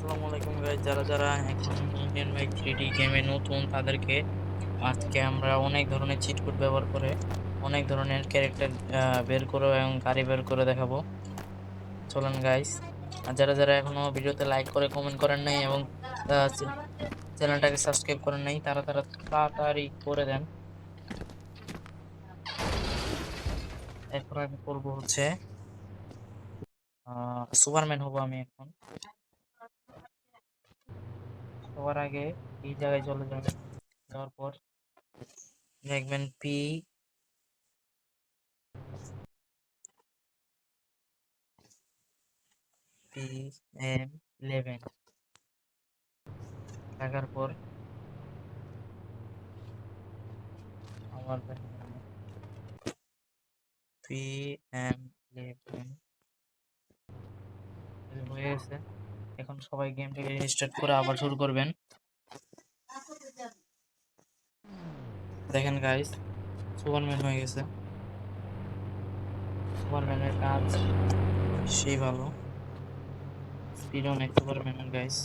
আসসালামু আলাইকুম গাইস, যারা যারা এখন ইন্ডিয়ান বাইক 3D গেমে নতুন তাদেরকে আজকে আমরা অনেক ধরনের চিট কোড ব্যবহার করে অনেক ধরনের ক্যারেক্টার বের করে এবং গাড়ি বের করে দেখাবো। চলেন গাইস, আর যারা যারা এখনো ভিডিওতে লাইক করে কমেন্ট করেন নাই এবং চ্যানেলটাকে সাবস্ক্রাইব করেন নাই তারা তারা তাড়াতাড়ি করে দেন। এখন আমি করবো হচ্ছে সুপারম্যান হবো আমি এখন। সবার আগে এই জায়গায় চলে যাবেন, যাওয়ার পর দেখবেন PM11 থাকার পর আমার PM11 হয়ে গেছে। এখন সবাই গেমটাকে রিস্টার্ট করে আবার শুরু করবেন। দেখেন গাইস, সুপারম্যান হয়ে গেছে। সুপারম্যানের কাজ সেই ভালো, স্পিড অনেক সুপারম্যানের গাইস।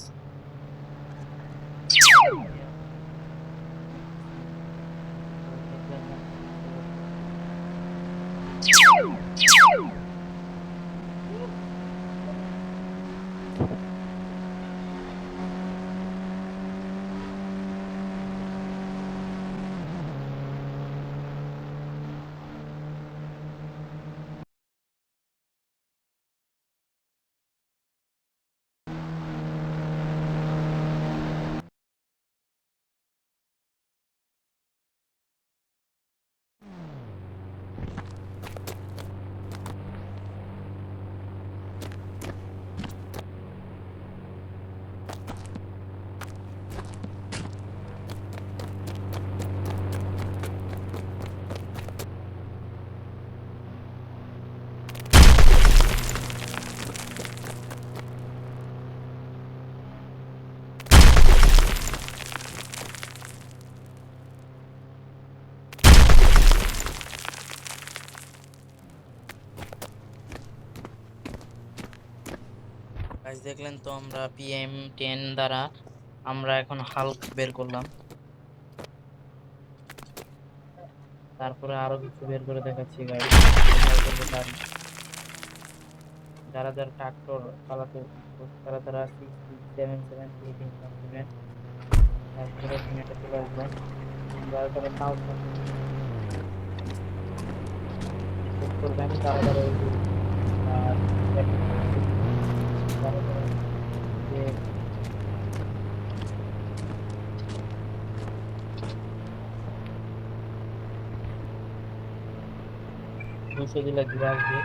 গাইস দেখলেন তো, আমরা PM10 দ্বারা আমরা এখন হাল্ক বের করলাম। তারপরে আরো কিছু বের করে দেখাচ্ছি গাইস। যারা যারা ট্রাক্টর চালাতে তারা তারা 66778 ইনকাম দিবেন। তারপরে এটা চলে আসবেন। যারা তারা তাও করবেন তারা তারা যারা তারা যে 200 দিলে ঘুরে আসবে।